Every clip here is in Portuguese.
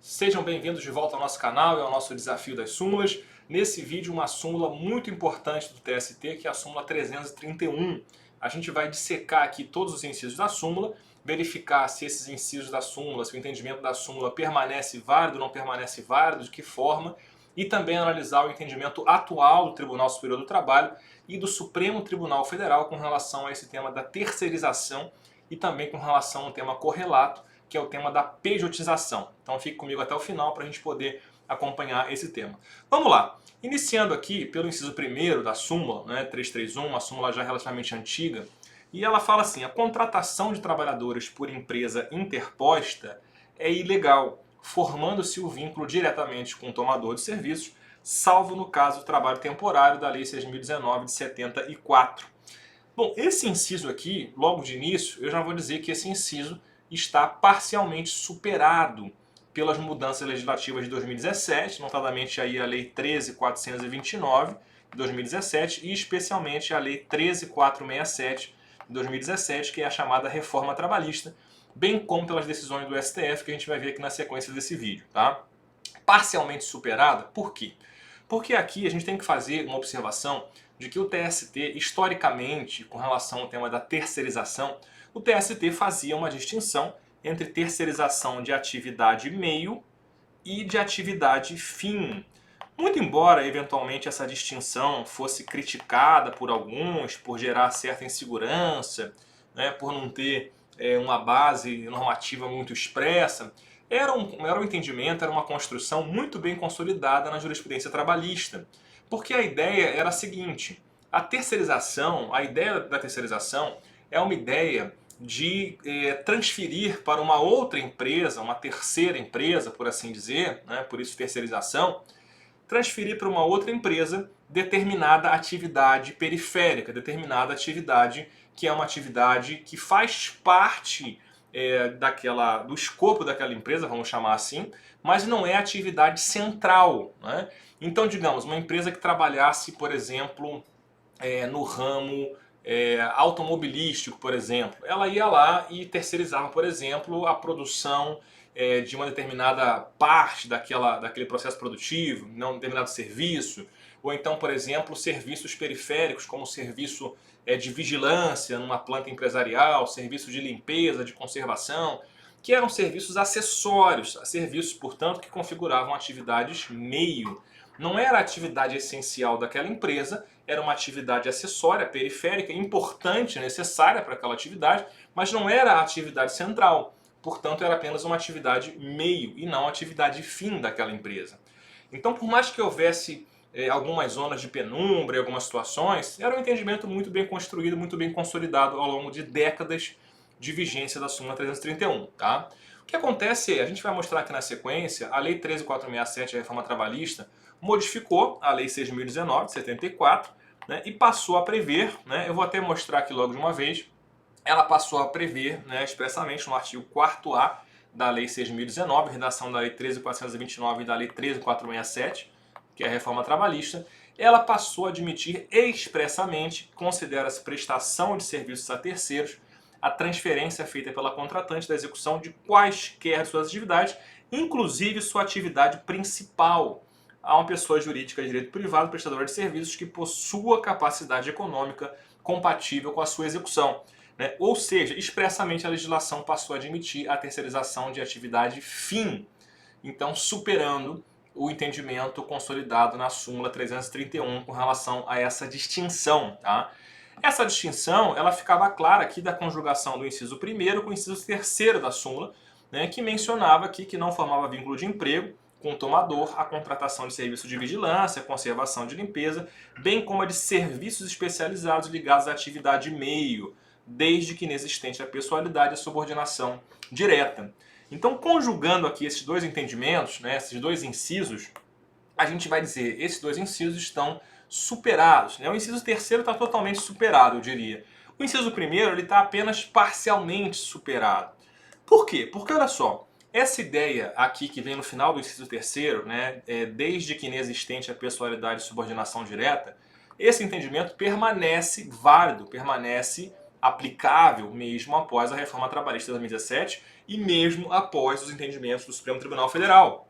Sejam bem-vindos de volta ao nosso canal e ao nosso desafio das súmulas. Nesse vídeo, uma súmula muito importante do TST, que é a súmula 331. A gente vai dissecar aqui todos os incisos da súmula, verificar se esses incisos da súmula, se o entendimento da súmula permanece válido, não permanece válido, de que forma, e também analisar o entendimento atual do Tribunal Superior do Trabalho e do Supremo Tribunal Federal com relação a esse tema da terceirização e também com relação ao tema correlato, que é o tema da pejotização. Então fique comigo até o final para a gente poder acompanhar esse tema. Vamos lá. Iniciando aqui pelo inciso 1º da súmula, 331, uma súmula já relativamente antiga, e ela fala assim: a contratação de trabalhadores por empresa interposta é ilegal, formando-se o vínculo diretamente com o tomador de serviços, salvo no caso do trabalho temporário da Lei 6.019 de 74. Bom, esse inciso aqui, logo de início, eu já vou dizer que esse inciso está parcialmente superado pelas mudanças legislativas de 2017, notadamente aí a Lei 13.429 de 2017 e especialmente a Lei 13.467 de 2017, que é a chamada Reforma Trabalhista, bem como pelas decisões do STF que a gente vai ver aqui na sequência desse vídeo, tá? Parcialmente superada, por quê? Porque aqui a gente tem que fazer uma observação de que o TST, historicamente, com relação ao tema da terceirização, o TST fazia uma distinção entre terceirização de atividade meio e de atividade fim. Muito embora, eventualmente, essa distinção fosse criticada por alguns, por gerar certa insegurança, por não ter uma base normativa muito expressa, era um entendimento, era uma construção muito bem consolidada na jurisprudência trabalhista. Porque a ideia era a seguinte: a ideia da terceirização é uma ideia de transferir para uma outra empresa, uma terceira empresa, por assim dizer, por isso terceirização, transferir para uma outra empresa determinada atividade periférica, determinada atividade que é uma atividade que faz parte do escopo daquela empresa, vamos chamar assim, mas não é atividade central. Então, digamos, uma empresa que trabalhasse, por exemplo, no ramo automobilístico, por exemplo, ela ia lá e terceirizava, por exemplo, a produção de uma determinada parte daquele processo produtivo, um determinado serviço, ou então, por exemplo, serviços periféricos, como serviço de vigilância numa planta empresarial, serviço de limpeza, de conservação, que eram serviços acessórios, serviços, portanto, que configuravam atividades meio. Não era a atividade essencial daquela empresa, era uma atividade acessória, periférica, importante, necessária para aquela atividade, mas não era a atividade central. Portanto, era apenas uma atividade meio e não a atividade fim daquela empresa. Então, por mais que houvesse algumas zonas de penumbra em algumas situações, era um entendimento muito bem construído, muito bem consolidado ao longo de décadas de vigência da súmula 331. Tá? O que acontece é, a gente vai mostrar aqui na sequência, a Lei 13.467, a Reforma Trabalhista, modificou a Lei 6.019, de 74, e passou a prever, eu vou até mostrar aqui logo de uma vez, ela passou a prever expressamente no artigo 4º da Lei 6.019, redação da Lei 13.429 e da Lei 13.467, que é a Reforma Trabalhista, ela passou a admitir expressamente, considera-se prestação de serviços a terceiros, a transferência feita pela contratante da execução de quaisquer suas atividades, inclusive sua atividade principal, a uma pessoa jurídica de direito privado prestadora de serviços que possua capacidade econômica compatível com a sua execução. Ou seja, expressamente a legislação passou a admitir a terceirização de atividade fim, então superando o entendimento consolidado na súmula 331 com relação a essa distinção. Tá? Essa distinção ela ficava clara aqui da conjugação do inciso 1º com o inciso 3º da súmula, que mencionava aqui que não formava vínculo de emprego com o tomador a contratação de serviços de vigilância, conservação de limpeza, bem como a de serviços especializados ligados à atividade meio, desde que inexistente a pessoalidade e a subordinação direta. Então, conjugando aqui esses dois entendimentos, esses dois incisos, a gente vai dizer que esses dois incisos estão superados. O inciso 3º está totalmente superado, eu diria. O inciso 1º está apenas parcialmente superado. Por quê? Porque, olha só, essa ideia aqui que vem no final do inciso 3º, desde que inexistente a pessoalidade e subordinação direta, esse entendimento permanece válido, permanece aplicável mesmo após a reforma trabalhista de 2017 e mesmo após os entendimentos do Supremo Tribunal Federal,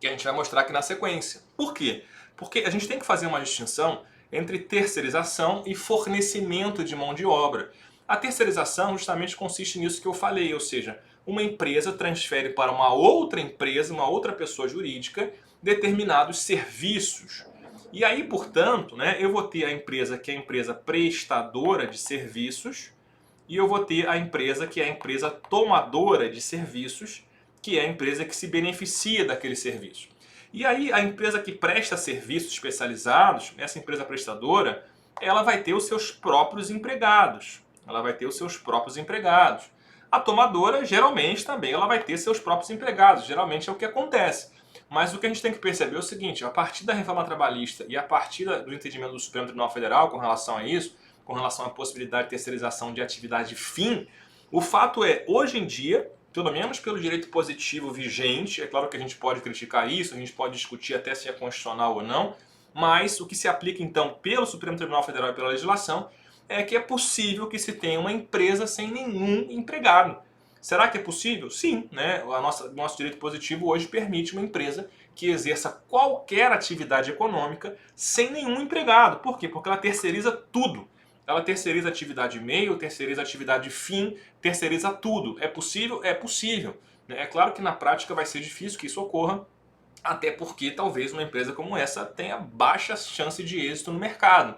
que a gente vai mostrar aqui na sequência. Por quê? Porque a gente tem que fazer uma distinção entre terceirização e fornecimento de mão de obra. A terceirização justamente consiste nisso que eu falei, ou seja, uma empresa transfere para uma outra empresa, uma outra pessoa jurídica, determinados serviços. E aí, portanto, eu vou ter a empresa que é a empresa prestadora de serviços e eu vou ter a empresa que é a empresa tomadora de serviços, que é a empresa que se beneficia daquele serviço. E aí a empresa que presta serviços especializados, essa empresa prestadora, ela vai ter os seus próprios empregados. A tomadora, geralmente, também ela vai ter seus próprios empregados. Geralmente é o que acontece. Mas o que a gente tem que perceber é o seguinte, a partir da reforma trabalhista e a partir do entendimento do Supremo Tribunal Federal com relação a isso, com relação à possibilidade de terceirização de atividade fim, o fato é, hoje em dia, pelo menos pelo direito positivo vigente, é claro que a gente pode criticar isso, a gente pode discutir até se é constitucional ou não, mas o que se aplica então pelo Supremo Tribunal Federal e pela legislação é que é possível que se tenha uma empresa sem nenhum empregado. Será que é possível? Sim, o nosso direito positivo hoje permite uma empresa que exerça qualquer atividade econômica sem nenhum empregado. Por quê? Porque ela terceiriza tudo. Ela terceiriza atividade meio, terceiriza atividade fim, terceiriza tudo. É possível? É possível. É claro que na prática vai ser difícil que isso ocorra, até porque talvez uma empresa como essa tenha baixa chance de êxito no mercado.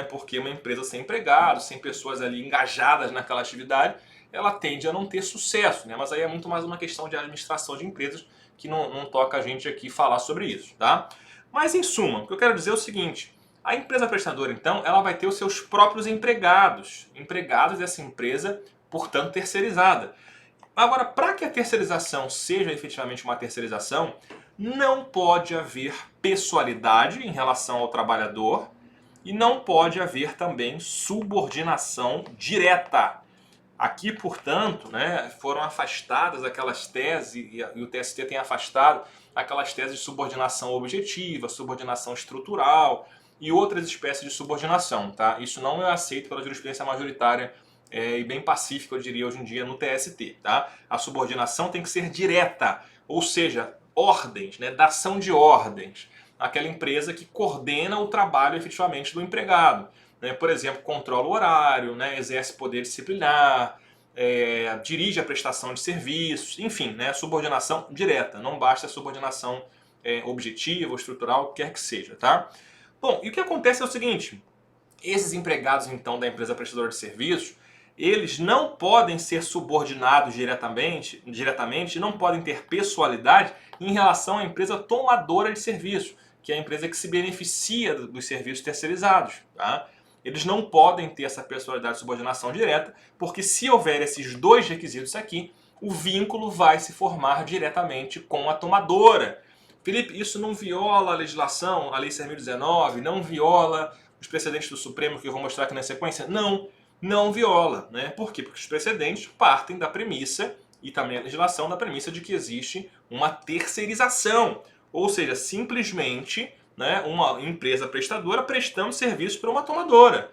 Porque uma empresa sem empregados, sem pessoas ali engajadas naquela atividade, ela tende a não ter sucesso. Mas aí é muito mais uma questão de administração de empresas que não toca a gente aqui falar sobre isso. Tá? Mas em suma, o que eu quero dizer é o seguinte, a empresa prestadora então, ela vai ter os seus próprios empregados dessa empresa, portanto terceirizada. Agora, para que a terceirização seja efetivamente uma terceirização, não pode haver pessoalidade em relação ao trabalhador e não pode haver também subordinação direta. Aqui, portanto, foram afastadas aquelas teses, e o TST tem afastado aquelas teses de subordinação objetiva, subordinação estrutural e outras espécies de subordinação. Tá? Isso não é aceito pela jurisprudência majoritária e bem pacífica, eu diria, hoje em dia no TST. Tá? A subordinação tem que ser direta, ou seja, ordens, dação de ordens. Aquela empresa que coordena o trabalho efetivamente do empregado. Por exemplo, controla o horário, exerce poder disciplinar, dirige a prestação de serviços, enfim, subordinação direta. Não basta a subordinação objetiva ou estrutural, o que quer que seja. Tá? Bom, e o que acontece é o seguinte, esses empregados então da empresa prestadora de serviços, eles não podem ser subordinados diretamente, não podem ter pessoalidade em relação à empresa tomadora de serviços, que é a empresa que se beneficia dos serviços terceirizados. Tá? Eles não podem ter essa pessoalidade de subordinação direta, porque se houver esses dois requisitos aqui, o vínculo vai se formar diretamente com a tomadora. Felipe, isso não viola a legislação, a Lei 6.019, não viola os precedentes do Supremo que eu vou mostrar aqui na sequência? Não viola. Por quê? Porque os precedentes partem da premissa, e também a legislação da premissa de que existe uma terceirização. Ou seja, simplesmente uma empresa prestadora prestando serviço para uma tomadora.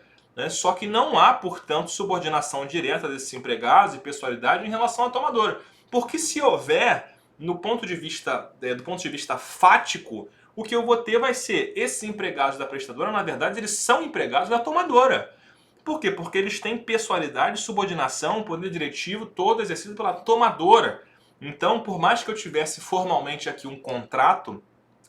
Só que não há, portanto, subordinação direta desses empregados e pessoalidade em relação à tomadora. Porque se houver, do ponto de vista fático, o que eu vou ter vai ser esses empregados da prestadora, na verdade, eles são empregados da tomadora. Por quê? Porque eles têm pessoalidade, subordinação, poder diretivo, todo exercido pela tomadora. Então, por mais que eu tivesse formalmente aqui um contrato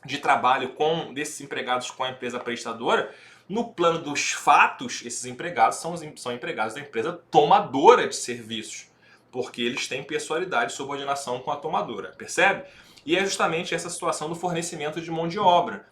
de trabalho desses empregados com a empresa prestadora, no plano dos fatos, esses empregados são empregados da empresa tomadora de serviços, porque eles têm pessoalidade e subordinação com a tomadora, percebe? E é justamente essa situação do fornecimento de mão de obra.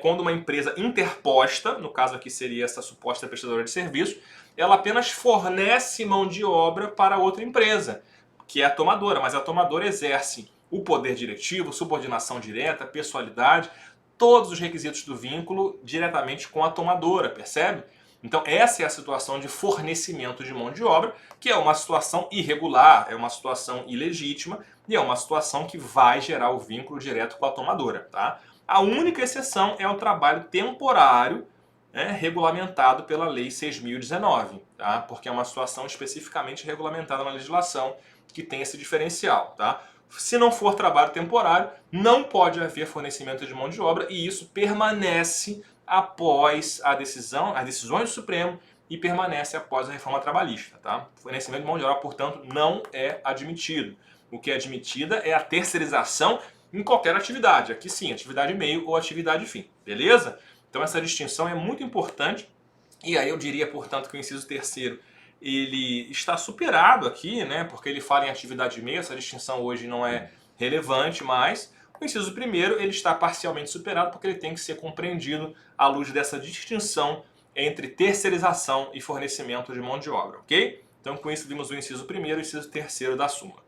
Quando uma empresa interposta, no caso aqui seria essa suposta prestadora de serviço, ela apenas fornece mão de obra para outra empresa, que é a tomadora, mas a tomadora exerce o poder diretivo, subordinação direta, pessoalidade, todos os requisitos do vínculo diretamente com a tomadora, percebe? Então essa é a situação de fornecimento de mão de obra, que é uma situação irregular, é uma situação ilegítima e é uma situação que vai gerar o vínculo direto com a tomadora. Tá? A única exceção é o trabalho temporário regulamentado pela Lei 6.019, tá? Porque é uma situação especificamente regulamentada na legislação que tem esse diferencial. Tá? Se não for trabalho temporário, não pode haver fornecimento de mão de obra e isso permanece após as decisões do Supremo e permanece após a reforma trabalhista. Tá? Fornecimento de mão de obra, portanto, não é admitido. O que é admitida é a terceirização em qualquer atividade. Aqui sim, atividade meio ou atividade fim. Beleza? Então essa distinção é muito importante. E aí eu diria, portanto, que o inciso terceiro ele está superado aqui, né? Porque ele fala em atividade meio, essa distinção hoje não é relevante mais. O inciso primeiro ele está parcialmente superado porque ele tem que ser compreendido à luz dessa distinção entre terceirização e fornecimento de mão de obra, ok? Então com isso vimos o inciso primeiro e o inciso terceiro da súmula.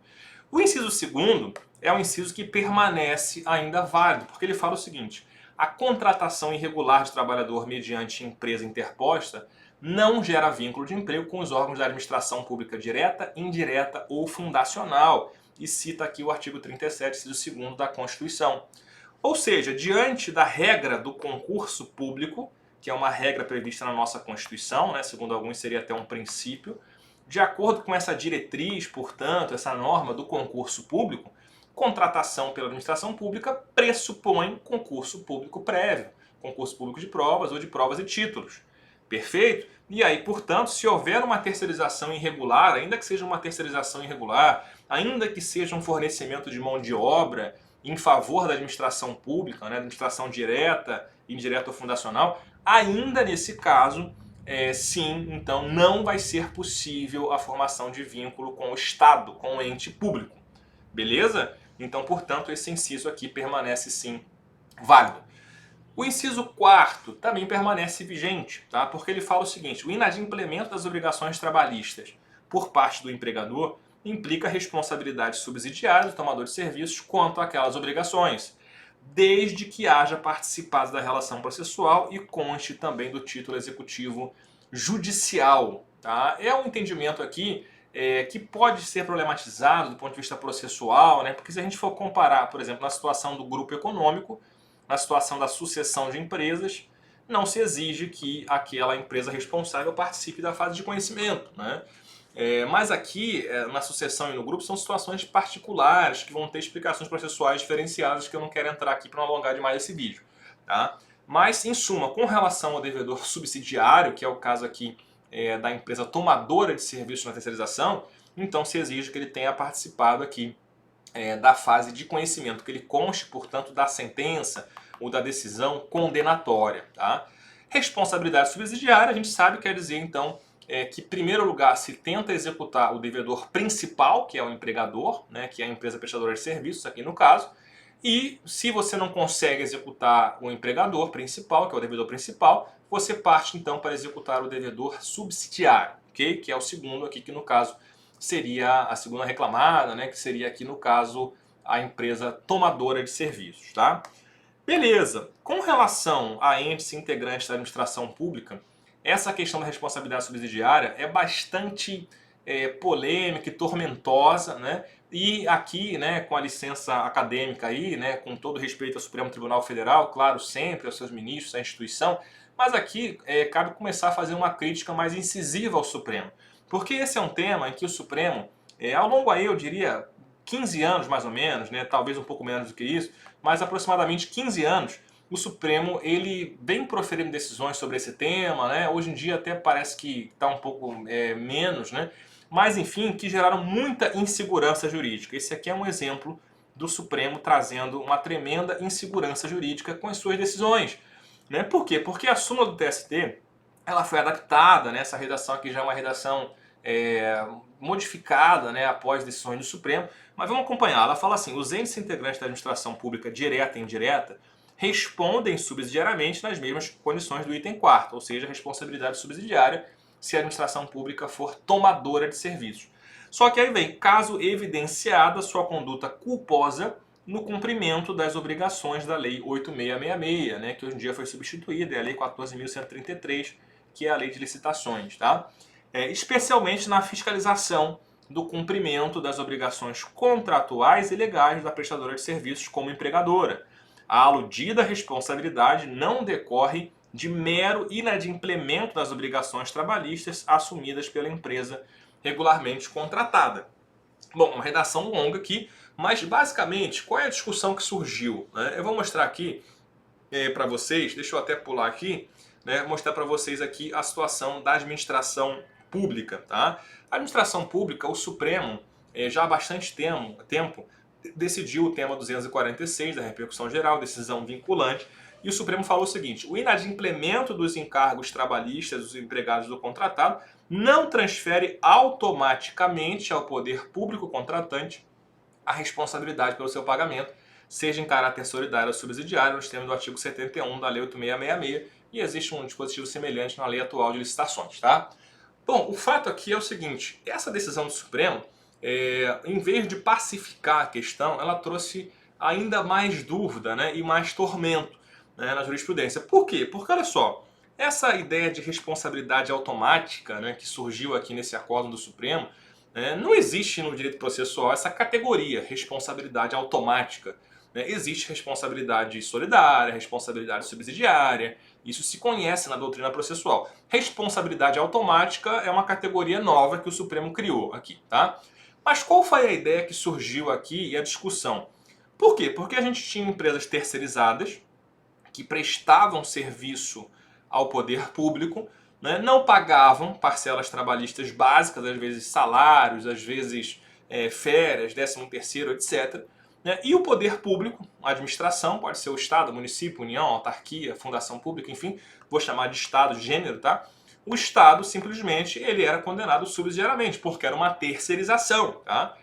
O inciso segundo é um inciso que permanece ainda válido, porque ele fala o seguinte: a contratação irregular de trabalhador mediante empresa interposta não gera vínculo de emprego com os órgãos da administração pública direta, indireta ou fundacional. E cita aqui o artigo 37, inciso 2º da Constituição. Ou seja, diante da regra do concurso público, que é uma regra prevista na nossa Constituição, né, segundo alguns seria até um princípio, de acordo com essa diretriz, portanto, essa norma do concurso público, contratação pela administração pública pressupõe concurso público prévio, concurso público de provas ou de provas e títulos. Perfeito? E aí, portanto, se houver uma terceirização irregular, ainda que seja uma terceirização irregular, ainda que seja um fornecimento de mão de obra em favor da administração pública, né, administração direta, indireta ou fundacional, ainda nesse caso, sim, então não vai ser possível a formação de vínculo com o Estado, com o ente público. Beleza? Então, portanto, esse inciso aqui permanece sim válido. O inciso 4º também permanece vigente, tá? Porque ele fala o seguinte: o inadimplemento das obrigações trabalhistas por parte do empregador implica responsabilidade subsidiária do tomador de serviços quanto àquelas obrigações, desde que haja participado da relação processual e conste também do título executivo judicial. Tá? É um entendimento aqui que pode ser problematizado do ponto de vista processual, né? Porque se a gente for comparar, por exemplo, na situação do grupo econômico, na situação da sucessão de empresas, não se exige que aquela empresa responsável participe da fase de conhecimento. Né? Mas aqui, na sucessão e no grupo, são situações particulares que vão ter explicações processuais diferenciadas que eu não quero entrar aqui para não alongar demais esse vídeo. Tá? Mas, em suma, com relação ao devedor subsidiário, que é o caso aqui da empresa tomadora de serviços na terceirização, então se exige que ele tenha participado aqui da fase de conhecimento, que ele conste, portanto, da sentença ou da decisão condenatória. Tá? Responsabilidade subsidiária, a gente sabe, quer dizer, então, que, em primeiro lugar, se tenta executar o devedor principal, que é o empregador, né, que é a empresa prestadora de serviços, aqui no caso, e se você não consegue executar o empregador principal, que é o devedor principal, você parte, então, para executar o devedor subsidiário, okay? Que é o segundo aqui, que no caso seria a segunda reclamada, né, que seria aqui no caso a empresa tomadora de serviços, tá? Beleza. Com relação a entes integrantes da administração pública, essa questão da responsabilidade subsidiária é bastante polêmica e tormentosa, né? E aqui, né, com a licença acadêmica aí, né, com todo respeito ao Supremo Tribunal Federal, claro, sempre aos seus ministros, à instituição, mas aqui cabe começar a fazer uma crítica mais incisiva ao Supremo. Porque esse é um tema em que o Supremo, ao longo aí, eu diria, 15 anos mais ou menos, né, talvez um pouco menos do que isso, mas aproximadamente 15 anos, o Supremo ele vem proferindo decisões sobre esse tema, né? Hoje em dia até parece que está um pouco menos, né? Mas enfim, que geraram muita insegurança jurídica. Esse aqui é um exemplo do Supremo trazendo uma tremenda insegurança jurídica com as suas decisões. Né? Por quê? Porque a súmula do TST ela foi adaptada, né? Essa redação aqui já é uma redação modificada, né, após decisões do Supremo, mas vamos acompanhar. Ela fala assim: os entes integrantes da administração pública direta e indireta respondem subsidiariamente nas mesmas condições do item 4º, ou seja, responsabilidade subsidiária se a administração pública for tomadora de serviços. Só que aí vem, caso evidenciada sua conduta culposa no cumprimento das obrigações da Lei 8.666, né, que hoje em dia foi substituída, é a Lei 14.133, que é a Lei de Licitações, tá? Especialmente na fiscalização do cumprimento das obrigações contratuais e legais da prestadora de serviços como empregadora. A aludida responsabilidade não decorre de mero inadimplemento das obrigações trabalhistas assumidas pela empresa regularmente contratada. Bom, uma redação longa aqui, mas basicamente qual é a discussão que surgiu, né? Eu vou mostrar aqui para vocês, deixa eu até pular aqui, né, mostrar para vocês aqui a situação da administração pública. Tá? A administração pública, o Supremo, já há bastante tempo, decidiu o tema 246 da repercussão geral, decisão vinculante, e o Supremo falou o seguinte: o inadimplemento dos encargos trabalhistas dos empregados do contratado não transfere automaticamente ao poder público contratante a responsabilidade pelo seu pagamento, seja em caráter solidário ou subsidiário, nos termos do artigo 71 da Lei 8666, e existe um dispositivo semelhante na lei atual de licitações. Tá? Bom, o fato aqui é o seguinte: essa decisão do Supremo, em vez de pacificar a questão, ela trouxe ainda mais dúvida, né, e mais tormento, né, na jurisprudência. Por quê? Porque, olha só, essa ideia de responsabilidade automática, né, que surgiu aqui nesse acórdão do Supremo, não existe no direito processual essa categoria, responsabilidade automática. Existe responsabilidade solidária, responsabilidade subsidiária, isso se conhece na doutrina processual. Responsabilidade automática é uma categoria nova que o Supremo criou aqui, tá? Mas qual foi a ideia que surgiu aqui e a discussão? Por quê? Porque a gente tinha empresas terceirizadas que prestavam serviço ao poder público, né, não pagavam parcelas trabalhistas básicas, às vezes salários, às vezes férias, 13º, etc. Né, e o poder público, a administração, pode ser o Estado, município, União, autarquia, fundação pública, enfim, vou chamar de Estado, de gênero, tá? O Estado, simplesmente, ele era condenado subsidiariamente, porque era uma terceirização, tá?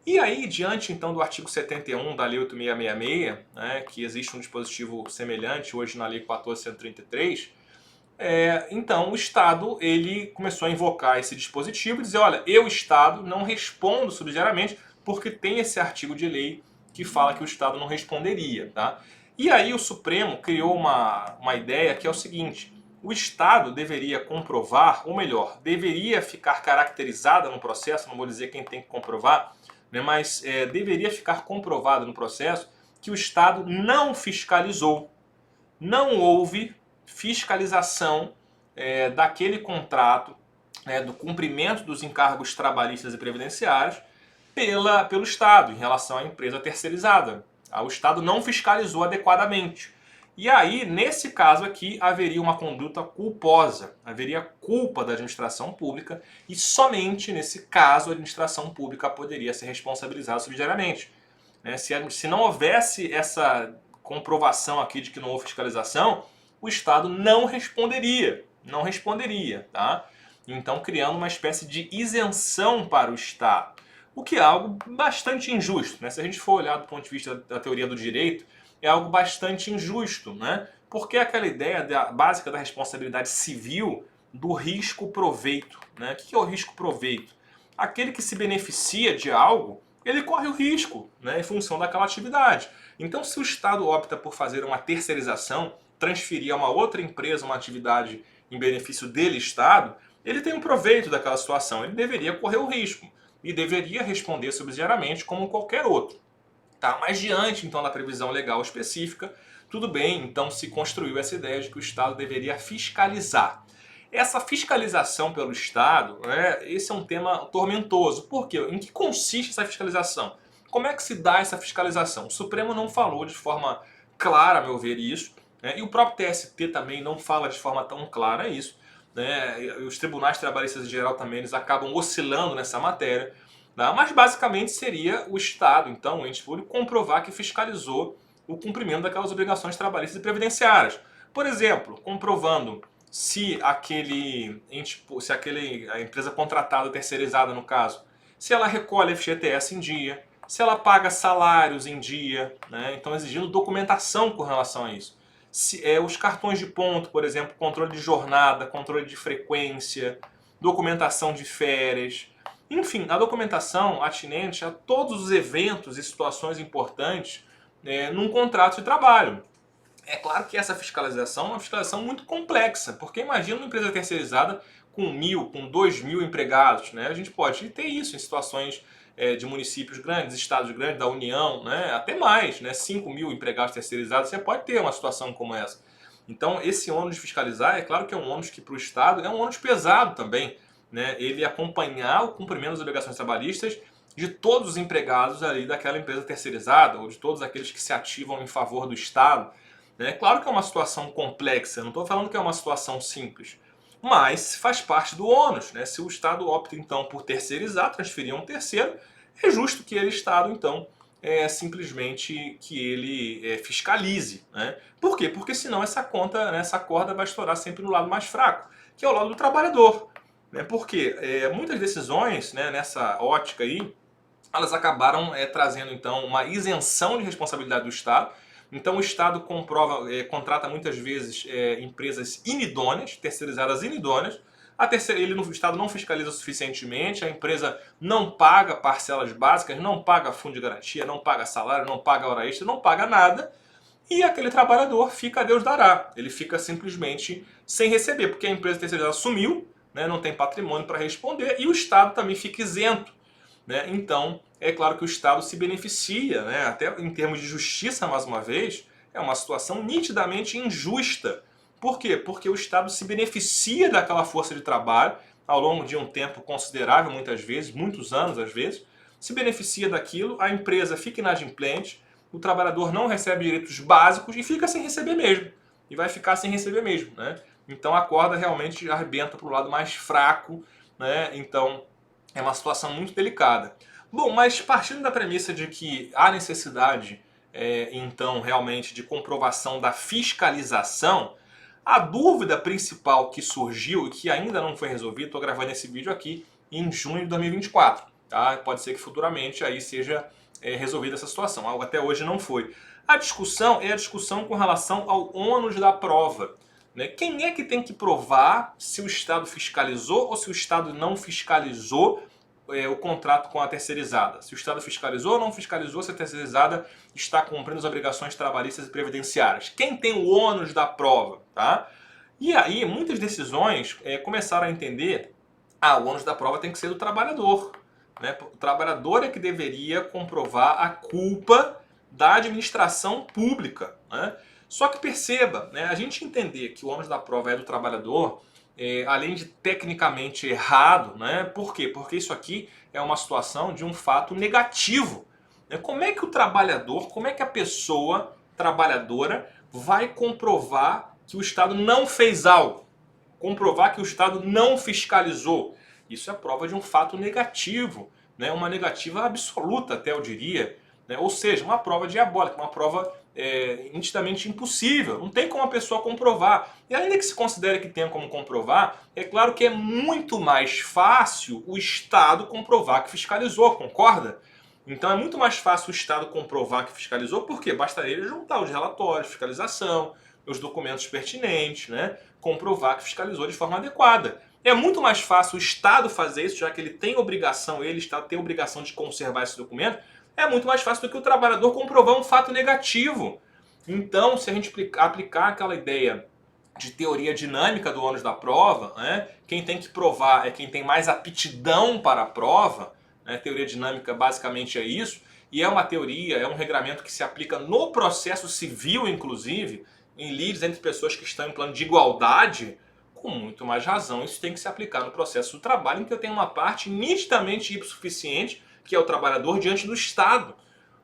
E aí, diante então do artigo 71 da Lei 8666, né, que existe um dispositivo semelhante hoje na Lei 1433, então o Estado ele começou a invocar esse dispositivo e dizer: olha, eu, Estado, não respondo subsidiariamente porque tem esse artigo de lei que fala que o Estado não responderia. Tá? E aí o Supremo criou uma ideia que é o seguinte: o Estado deveria comprovar, ou melhor, deveria ficar caracterizada no processo, não vou dizer quem tem que comprovar, né, mas deveria ficar comprovado no processo que o Estado não fiscalizou, não houve fiscalização daquele contrato, do cumprimento dos encargos trabalhistas e previdenciários pelo Estado em relação à empresa terceirizada. O Estado não fiscalizou adequadamente. E aí, nesse caso aqui, haveria uma conduta culposa, haveria culpa da administração pública e somente nesse caso a administração pública poderia ser responsabilizada subsidiariamente. Se não houvesse essa comprovação aqui de que não houve fiscalização, o Estado não responderia, tá? Então criando uma espécie de isenção para o Estado, o que é algo bastante injusto, né? Se a gente for olhar do ponto de vista da teoria do direito, é algo bastante injusto, né? Porque é aquela ideia básica da responsabilidade civil do risco-proveito, né? O que é o risco-proveito? Aquele que se beneficia de algo, ele corre o risco, né, em função daquela atividade. Então, se o Estado opta por fazer uma terceirização, transferir a uma outra empresa uma atividade em benefício dele, Estado, ele tem um proveito daquela situação, ele deveria correr o risco e deveria responder subsidiariamente como qualquer outro. Tá? Mas diante então da previsão legal específica, tudo bem, então se construiu essa ideia de que o Estado deveria fiscalizar. Essa fiscalização pelo Estado, esse é um tema tormentoso. Por quê? Em que consiste essa fiscalização? Como é que se dá essa fiscalização? O Supremo não falou de forma clara, a meu ver, isso. E o próprio TST também não fala de forma tão clara isso. Os tribunais trabalhistas em geral também eles acabam oscilando nessa matéria. Mas basicamente seria o Estado, então, o ente público, comprovar que fiscalizou o cumprimento daquelas obrigações trabalhistas e previdenciárias. Por exemplo, comprovando se a empresa contratada, terceirizada no caso, se ela recolhe FGTS em dia, se ela paga salários em dia, né? Então exigindo documentação com relação a isso. Os cartões de ponto, por exemplo, controle de jornada, controle de frequência, documentação de férias, enfim, a documentação atinente a todos os eventos e situações importantes num contrato de trabalho. É claro que essa fiscalização é uma fiscalização muito complexa, porque imagina uma empresa terceirizada com 1.000, com 2.000 empregados. Né? A gente pode ter isso em situações de municípios grandes, estados grandes, da União, né? Até mais, né? 5.000 empregados terceirizados, você pode ter uma situação como essa. Então esse ônus de fiscalizar, é claro que é um ônus que para o Estado é um ônus pesado também, né? Ele acompanhar o cumprimento das obrigações trabalhistas de todos os empregados ali daquela empresa terceirizada ou de todos aqueles que se ativam em favor do Estado. É claro que é uma situação complexa, não estou falando que é uma situação simples, mas faz parte do ônus, né? Se o Estado opta então por terceirizar, transferir a um terceiro, é justo que ele, Estado, então, simplesmente que ele fiscalize, né? Por quê? Porque senão essa conta, né, essa corda vai estourar sempre no lado mais fraco, que é o lado do trabalhador. Né? Porque muitas decisões, né, nessa ótica aí, elas acabaram trazendo então uma isenção de responsabilidade do Estado. Então o Estado contrata muitas vezes empresas inidôneas, terceirizadas inidôneas. O Estado não fiscaliza suficientemente, a empresa não paga parcelas básicas, não paga fundo de garantia, não paga salário, não paga hora extra, não paga nada. E aquele trabalhador fica a Deus dará. Ele fica simplesmente sem receber, porque a empresa terceirizada sumiu, né, não tem patrimônio para responder e o Estado também fica isento. Né? Então, é claro que o Estado se beneficia, né? Até em termos de justiça, mais uma vez, é uma situação nitidamente injusta. Por quê? Porque o Estado se beneficia daquela força de trabalho ao longo de um tempo considerável, muitas vezes, muitos anos às vezes, se beneficia daquilo, a empresa fica inadimplente, o trabalhador não recebe direitos básicos e fica sem receber mesmo. E vai ficar sem receber mesmo. Né? Então a corda realmente arrebenta para o lado mais fraco. Né? Então é uma situação muito delicada. Bom, mas partindo da premissa de que há necessidade, então, realmente, de comprovação da fiscalização, a dúvida principal que surgiu e que ainda não foi resolvida, estou gravando esse vídeo aqui em junho de 2024. Tá? Pode ser que futuramente aí seja resolvida essa situação. Algo até hoje não foi. A discussão é a discussão com relação ao ônus da prova. Né? Quem é que tem que provar se o Estado fiscalizou ou se o Estado não fiscalizou o contrato com a terceirizada? Se o Estado fiscalizou ou não fiscalizou, se a terceirizada está cumprindo as obrigações trabalhistas e previdenciárias. Quem tem o ônus da prova? Tá? E aí, muitas decisões começaram a entender o ônus da prova tem que ser do trabalhador. Né? O trabalhador é que deveria comprovar a culpa da administração pública. Né? Só que perceba, né, a gente entender que o ônus da prova é do trabalhador, além de tecnicamente errado, né? Por quê? Porque isso aqui é uma situação de um fato negativo. Né? Como é que o trabalhador, como é que a pessoa trabalhadora vai comprovar que o Estado não fez algo? Comprovar que o Estado não fiscalizou? Isso é prova de um fato negativo, né? Uma negativa absoluta, até eu diria. Né? Ou seja, uma prova diabólica, uma prova nitidamente impossível. Não tem como a pessoa comprovar. E ainda que se considere que tenha como comprovar, é claro que é muito mais fácil o Estado comprovar que fiscalizou, concorda? Então é muito mais fácil o Estado comprovar que fiscalizou, porque bastaria ele juntar os relatórios de fiscalização, os documentos pertinentes, né? Comprovar que fiscalizou de forma adequada. É muito mais fácil o Estado fazer isso, já que ele tem obrigação, o Estado tem obrigação de conservar esse documento, é muito mais fácil do que o trabalhador comprovar um fato negativo. Então, se a gente aplicar aquela ideia de teoria dinâmica do ônus da prova, né, quem tem que provar é quem tem mais aptidão para a prova, né, teoria dinâmica basicamente é isso, e é uma teoria, é um regramento que se aplica no processo civil, inclusive, em lides entre pessoas que estão em plano de igualdade, com muito mais razão isso tem que se aplicar no processo do trabalho, em que eu tenho uma parte nitidamente hipossuficiente, que é o trabalhador, diante do Estado.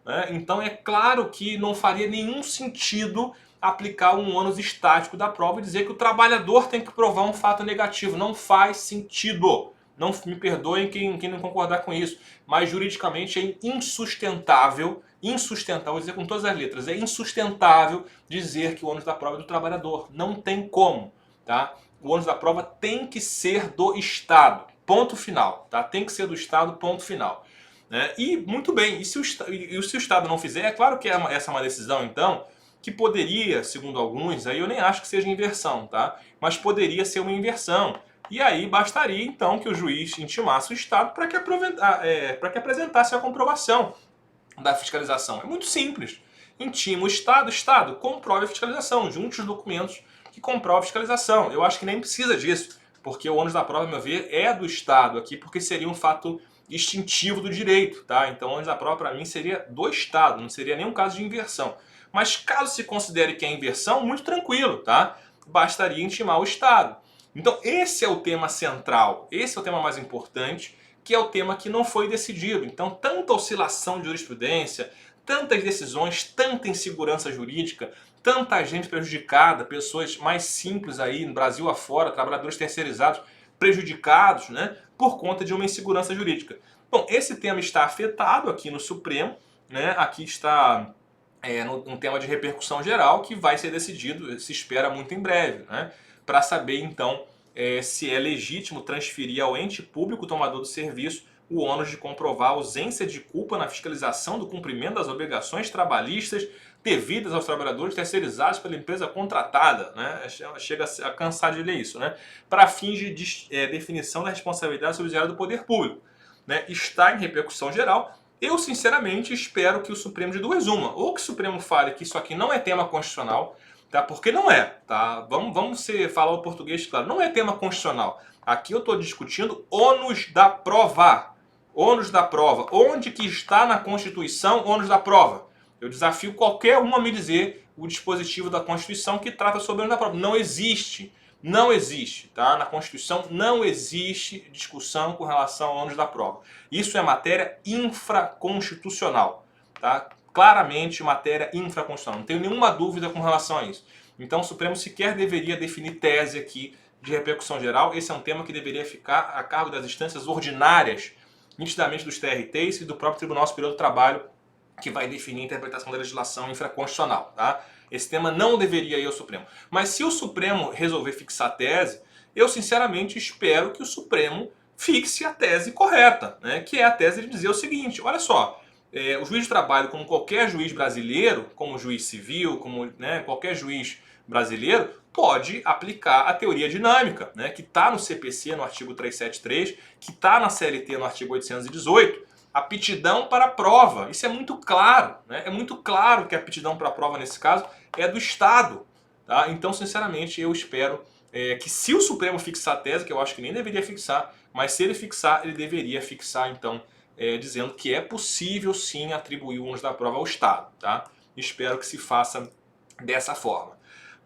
Né? Então é claro que não faria nenhum sentido aplicar um ônus estático da prova e dizer que o trabalhador tem que provar um fato negativo. Não faz sentido. Não me perdoem quem não concordar com isso, mas juridicamente é insustentável, vou dizer com todas as letras, é insustentável dizer que o ônus da prova é do trabalhador. Não tem como. Tá? O ônus da prova tem que ser do Estado. Ponto final. Tá? Tem que ser do Estado, ponto final. Né? E muito bem, e se o Estado não fizer, é claro que essa é uma decisão, então, que poderia, segundo alguns, aí eu nem acho que seja inversão, tá? Mas poderia ser uma inversão. E aí bastaria, então, que o juiz intimasse o Estado para que apresentasse a comprovação da fiscalização. É muito simples. Intima o Estado, comprove a fiscalização, junte os documentos que comprovam a fiscalização. Eu acho que nem precisa disso, porque o ônus da prova, a meu ver, é do Estado aqui, porque seria um fato distintivo do direito, tá? Então, o ônus da prova para mim seria do Estado, não seria nenhum caso de inversão. Mas caso se considere que é inversão, muito tranquilo, tá? Bastaria intimar o Estado. Então esse é o tema central, esse é o tema mais importante, que é o tema que não foi decidido. Então tanta oscilação de jurisprudência, tantas decisões, tanta insegurança jurídica, tanta gente prejudicada, pessoas mais simples aí no Brasil afora, trabalhadores terceirizados prejudicados, né, por conta de uma insegurança jurídica. Bom, esse tema está afetado aqui no Supremo, né, aqui está um tema de repercussão geral que vai ser decidido, se espera muito em breve, né, para saber então se é legítimo transferir ao ente público tomador do serviço o ônus de comprovar a ausência de culpa na fiscalização do cumprimento das obrigações trabalhistas devidas aos trabalhadores terceirizados pela empresa contratada, né? Chega a cansar de ler isso, né? Para fins de definição da responsabilidade subsidiária do poder público, né? Está em repercussão geral. Eu, sinceramente, espero que o Supremo de duas uma. Ou que o Supremo fale que isso aqui não é tema constitucional, tá? Porque não é, tá? Vamos falar o português claro. Não é tema constitucional. Aqui eu estou discutindo ônus da prova. Ônus da prova. Onde que está na Constituição ônus da prova? Eu desafio qualquer um a me dizer o dispositivo da Constituição que trata sobre o ônus da prova. Não existe. Não existe, tá? Na Constituição não existe discussão com relação ao ônus da prova. Isso é matéria infraconstitucional, tá? Claramente matéria infraconstitucional. Não tenho nenhuma dúvida com relação a isso. Então o Supremo sequer deveria definir tese aqui de repercussão geral. Esse é um tema que deveria ficar a cargo das instâncias ordinárias, nitidamente dos TRTs e do próprio Tribunal Superior do Trabalho, que vai definir a interpretação da legislação infraconstitucional, tá? Esse tema não deveria ir ao Supremo. Mas se o Supremo resolver fixar a tese, eu sinceramente espero que o Supremo fixe a tese correta, né? Que é a tese de dizer o seguinte, olha só, o juiz de trabalho, como qualquer juiz brasileiro, como juiz civil, como qualquer juiz brasileiro, pode aplicar a teoria dinâmica, né? Que está no CPC, no artigo 373, que está na CLT, no artigo 818, aptidão para a prova. Isso é muito claro, né? É muito claro que a aptidão para a prova, nesse caso, é do Estado. Tá? Então, sinceramente, eu espero que se o Supremo fixar a tese, que eu acho que nem deveria fixar, mas se ele fixar, ele deveria fixar, então, dizendo que é possível, sim, atribuir o ônus da prova ao Estado. Tá? Espero que se faça dessa forma.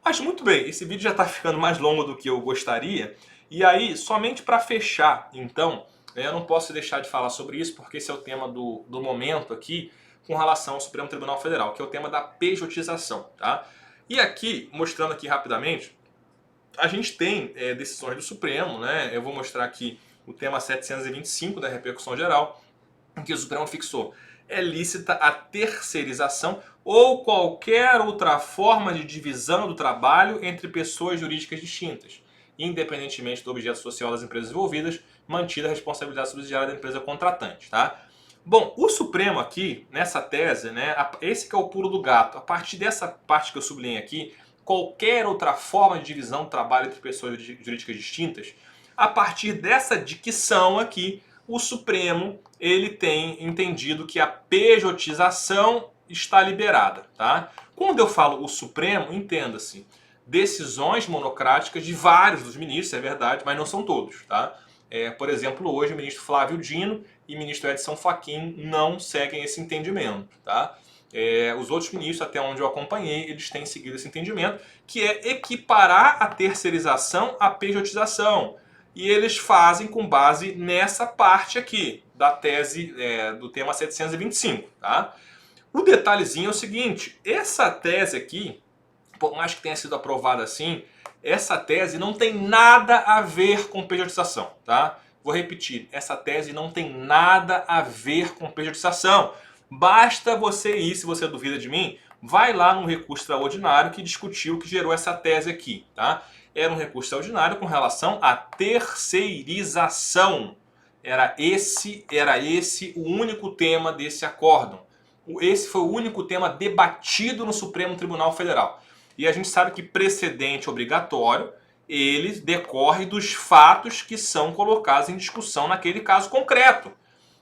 Mas, muito bem, esse vídeo já está ficando mais longo do que eu gostaria. E aí, somente para fechar, então, eu não posso deixar de falar sobre isso, porque esse é o tema do momento aqui, com relação ao Supremo Tribunal Federal, que é o tema da pejotização. Tá? E aqui, mostrando aqui rapidamente, a gente tem decisões do Supremo, né? Eu vou mostrar aqui o tema 725 da repercussão geral, em que o Supremo fixou: é lícita a terceirização ou qualquer outra forma de divisão do trabalho entre pessoas jurídicas distintas, independentemente do objeto social das empresas envolvidas, mantida a responsabilidade subsidiária da empresa contratante. Tá? Bom, o Supremo aqui, nessa tese, né, esse que é o pulo do gato. A partir dessa parte que eu sublinhei aqui, qualquer outra forma de divisão do trabalho entre pessoas jurídicas distintas, a partir dessa dicção aqui, o Supremo ele tem entendido que a pejotização está liberada. Tá? Quando eu falo o Supremo, entenda-se, decisões monocráticas de vários dos ministros, é verdade, mas não são todos. Tá? Por exemplo, hoje o ministro Flávio Dino e o ministro Edson Fachin não seguem esse entendimento. Tá? Os outros ministros, até onde eu acompanhei, eles têm seguido esse entendimento, que é equiparar a terceirização à pejotização. E eles fazem com base nessa parte aqui, da tese do tema 725. Tá? O detalhezinho é o seguinte, essa tese aqui, por mais que tenha sido aprovada assim, essa tese não tem nada a ver com pejotização. Tá? Vou repetir, essa tese não tem nada a ver com pejotização. Basta você ir, se você duvida de mim, vai lá no recurso extraordinário que discutiu, que gerou essa tese aqui. Tá? Era um recurso extraordinário com relação à terceirização. Era esse o único tema desse acórdão. Esse foi o único tema debatido no Supremo Tribunal Federal. E a gente sabe que precedente obrigatório, ele decorre dos fatos que são colocados em discussão naquele caso concreto.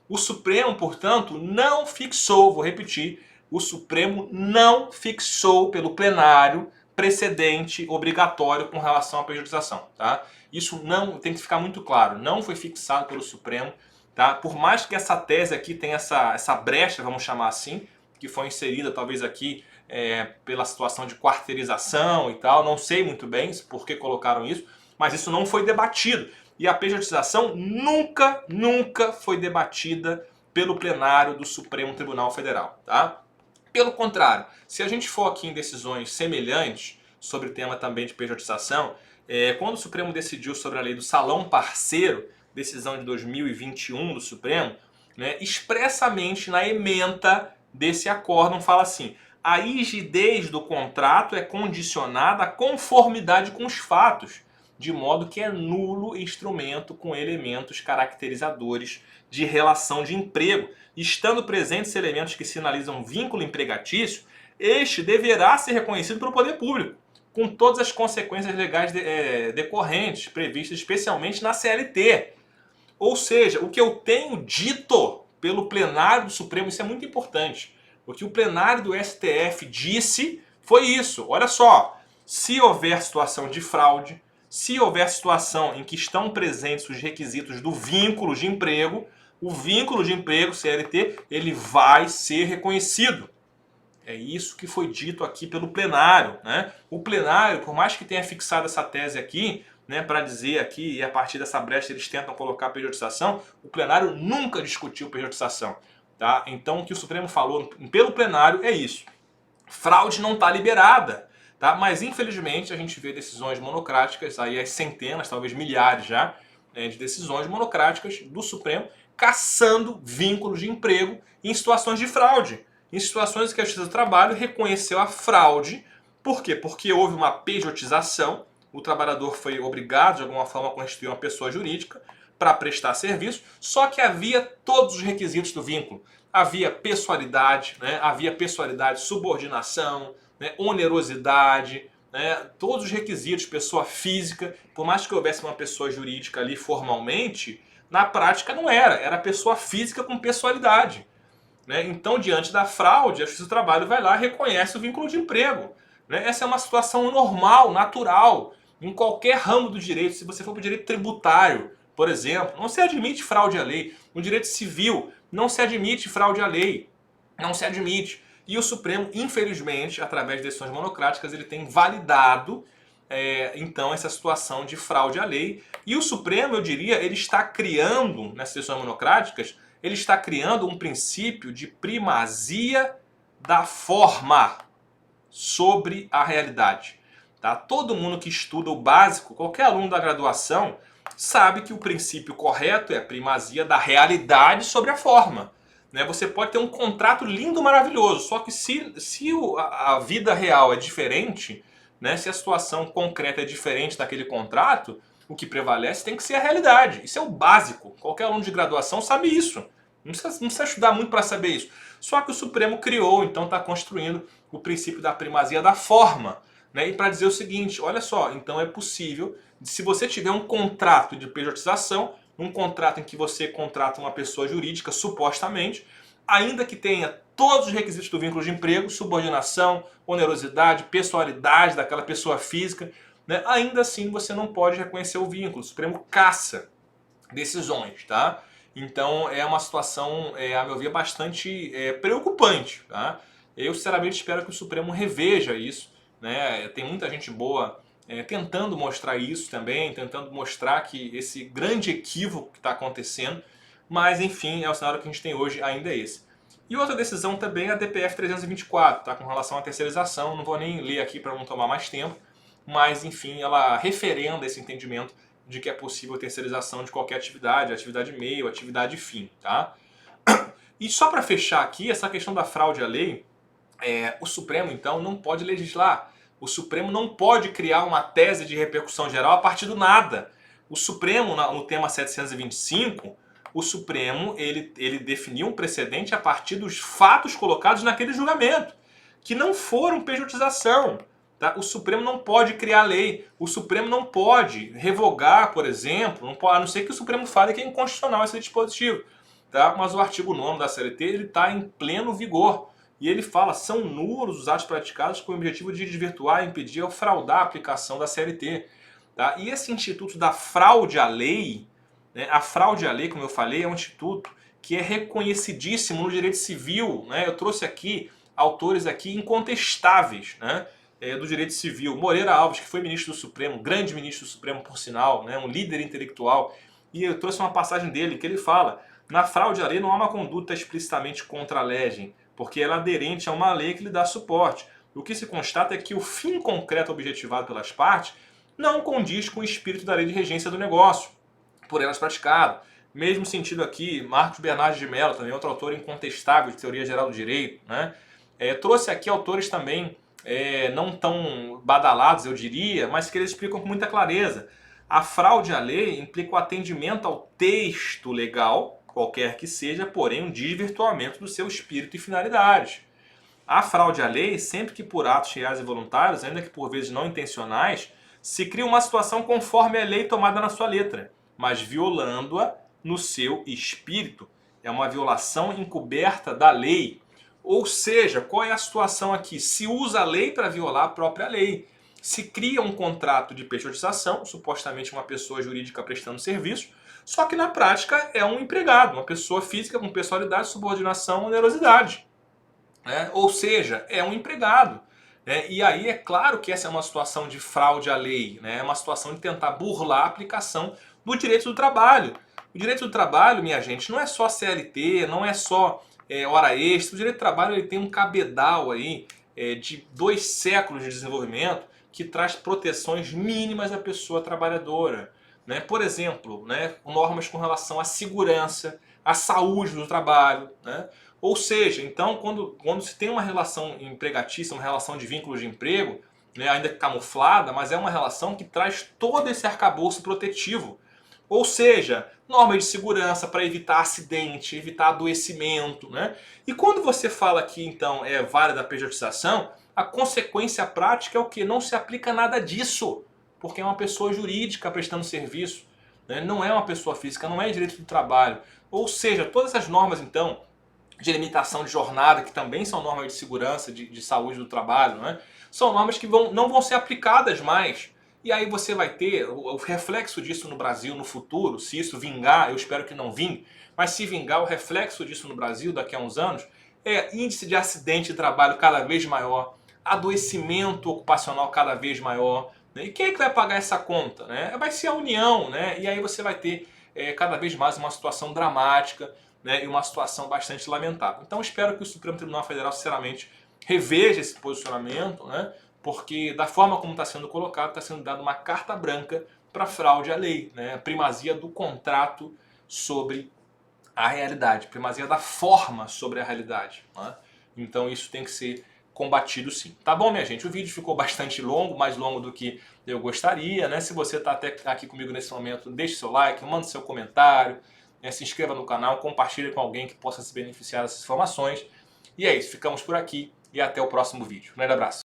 O Supremo, portanto, não fixou, vou repetir, o Supremo não fixou pelo plenário precedente obrigatório com relação à pejotização. Tá? Isso não tem que ficar muito claro, não foi fixado pelo Supremo. Tá? Por mais que essa tese aqui tenha essa brecha, vamos chamar assim, que foi inserida talvez aqui pela situação de quarteirização e tal. Não sei muito bem por que colocaram isso, mas isso não foi debatido. E a pejotização nunca foi debatida pelo plenário do Supremo Tribunal Federal, tá? Pelo contrário, se a gente for aqui em decisões semelhantes sobre o tema também de pejotização, quando o Supremo decidiu sobre a lei do salão parceiro, decisão de 2021 do Supremo, né, expressamente na ementa desse acórdão fala assim: a rigidez do contrato é condicionada à conformidade com os fatos, de modo que é nulo instrumento com elementos caracterizadores de relação de emprego. Estando presentes elementos que sinalizam vínculo empregatício, este deverá ser reconhecido pelo poder público, com todas as consequências legais decorrentes, previstas especialmente na CLT. Ou seja, o que eu tenho dito pelo plenário do Supremo, isso é muito importante. O que o plenário do STF disse foi isso. Olha só, se houver situação de fraude, se houver situação em que estão presentes os requisitos do vínculo de emprego, o vínculo de emprego, CLT, ele vai ser reconhecido. É isso que foi dito aqui pelo plenário, né? O plenário, por mais que tenha fixado essa tese aqui, né, para dizer aqui, e a partir dessa brecha eles tentam colocar a pejotização, o plenário nunca discutiu pejotização. Tá? Então o que o Supremo falou pelo plenário é isso. Fraude não está liberada. Tá? Mas infelizmente a gente vê decisões monocráticas, aí as centenas, talvez milhares já, de decisões monocráticas do Supremo caçando vínculos de emprego em situações de fraude. Em situações em que a Justiça do Trabalho reconheceu a fraude. Por quê? Porque houve uma pejotização, o trabalhador foi obrigado de alguma forma a constituir uma pessoa jurídica para prestar serviço, só que havia todos os requisitos do vínculo. Havia pessoalidade, né? Havia pessoalidade, subordinação, né? Onerosidade, né? Todos os requisitos, pessoa física. Por mais que houvesse uma pessoa jurídica ali formalmente, na prática não era. Era pessoa física com pessoalidade. Né? Então, diante da fraude, a Justiça do Trabalho vai lá e reconhece o vínculo de emprego. Né? Essa é uma situação normal, natural, em qualquer ramo do direito. Se você for para o direito tributário, por exemplo, não se admite fraude à lei. No direito civil, não se admite fraude à lei. Não se admite. E o Supremo, infelizmente, através de decisões monocráticas, ele tem validado, então, essa situação de fraude à lei. E o Supremo, eu diria, ele está criando, nessas decisões monocráticas, ele está criando um princípio de primazia da forma sobre a realidade. Tá? Todo mundo que estuda o básico, qualquer aluno da graduação, sabe que o princípio correto é a primazia da realidade sobre a forma. Né? Você pode ter um contrato lindo, maravilhoso, só que se a vida real é diferente, né? Se a situação concreta é diferente daquele contrato, o que prevalece tem que ser a realidade. Isso é o básico. Qualquer aluno de graduação sabe isso. Não precisa estudar muito para saber isso. Só que o Supremo criou, então está construindo o princípio da primazia da forma. Né? E para dizer o seguinte, olha só, então é possível, se você tiver um contrato de pejotização, um contrato em que você contrata uma pessoa jurídica, supostamente, ainda que tenha todos os requisitos do vínculo de emprego, subordinação, onerosidade, pessoalidade daquela pessoa física, né? Ainda assim você não pode reconhecer o vínculo. O Supremo caça decisões, tá? Então é uma situação, a meu ver, bastante preocupante. Tá? Eu sinceramente espero que o Supremo reveja isso. Né? Tem muita gente boa tentando mostrar isso também, tentando mostrar que esse grande equívoco que está acontecendo, mas enfim, o cenário que a gente tem hoje ainda é esse. E outra decisão também é a DPF 324, tá? Com relação à terceirização, não vou nem ler aqui para não tomar mais tempo, mas enfim, ela referenda esse entendimento de que é possível terceirização de qualquer atividade, atividade meio, atividade fim. Tá? E só para fechar aqui, essa questão da fraude à lei, o Supremo então não pode legislar. O Supremo não pode criar uma tese de repercussão geral a partir do nada. O Supremo, no tema 725, o Supremo ele definiu um precedente a partir dos fatos colocados naquele julgamento, que não foram pejotização. Tá? O Supremo não pode criar lei. O Supremo não pode revogar, por exemplo, a não ser que o Supremo fale que é inconstitucional esse dispositivo. Tá? Mas o artigo 9º da CLT está em pleno vigor. E ele fala, são nulos os atos praticados com o objetivo de desvirtuar, impedir ou fraudar a aplicação da CLT. Tá? E esse instituto da fraude à lei, né, a fraude à lei, como eu falei, é um instituto que é reconhecidíssimo no direito civil. Né? Eu trouxe aqui autores aqui incontestáveis, né, do direito civil. Moreira Alves, que foi ministro do Supremo, grande ministro do Supremo por sinal, né, um líder intelectual, e eu trouxe uma passagem dele que ele fala: na fraude à lei não há uma conduta explicitamente contra a legem, porque ela é aderente a uma lei que lhe dá suporte. O que se constata é que o fim concreto objetivado pelas partes não condiz com o espírito da lei de regência do negócio, por elas praticado. Mesmo sentido aqui, Marcos Bernardes de Mello, também outro autor incontestável de teoria geral do direito, né? Trouxe aqui autores também não tão badalados, eu diria, mas que eles explicam com muita clareza. A fraude à lei implica o atendimento ao texto legal, qualquer que seja, porém um desvirtuamento do seu espírito e finalidades. A fraude à lei, sempre que por atos reais e voluntários, ainda que por vezes não intencionais, se cria uma situação conforme a lei tomada na sua letra, mas violando-a no seu espírito. É uma violação encoberta da lei. Ou seja, qual é a situação aqui? Se usa a lei para violar a própria lei. Se cria um contrato de pejotização, supostamente uma pessoa jurídica prestando serviço, só que na prática é um empregado, uma pessoa física com pessoalidade, subordinação, onerosidade. Ou seja, é um empregado. E aí é claro que essa é uma situação de fraude à lei, é uma situação de tentar burlar a aplicação do direito do trabalho. O direito do trabalho, minha gente, não é só CLT, não é só hora extra. O direito do trabalho ele tem um cabedal aí, de 2 séculos de desenvolvimento que traz proteções mínimas à pessoa trabalhadora. Por exemplo, normas com relação à segurança, à saúde do trabalho. Ou seja, então, quando se tem uma relação empregatícia, uma relação de vínculo de emprego, ainda camuflada, mas é uma relação que traz todo esse arcabouço protetivo. Ou seja, normas de segurança para evitar acidente, evitar adoecimento. E quando você fala que então é válida a pejotização, a consequência prática é o que? Não se aplica nada disso, porque é uma pessoa jurídica prestando serviço, não é uma pessoa física, não é direito do trabalho. Ou seja, todas essas normas então de limitação de jornada, que também são normas de segurança, de saúde do trabalho, são normas que não vão ser aplicadas mais. E aí você vai ter o reflexo disso no Brasil no futuro, se isso vingar, eu espero que não vingue, mas se vingar, o reflexo disso no Brasil daqui a uns anos é índice de acidente de trabalho cada vez maior, adoecimento ocupacional cada vez maior. E quem é que vai pagar essa conta? Vai ser a União, e aí você vai ter cada vez mais uma situação dramática, e uma situação bastante lamentável. Então espero que o Supremo Tribunal Federal, sinceramente, reveja esse posicionamento, porque da forma como está sendo colocado, está sendo dada uma carta branca para fraude à lei, a primazia do contrato sobre a realidade, primazia da forma sobre a realidade. Então isso tem que ser combatido sim. Tá bom, minha gente? O vídeo ficou bastante longo, mais longo do que eu gostaria. Se você está até aqui comigo nesse momento, deixe seu like, manda seu comentário, se inscreva no canal, compartilhe com alguém que possa se beneficiar dessas informações. E é isso, ficamos por aqui e até o próximo vídeo. Um grande abraço.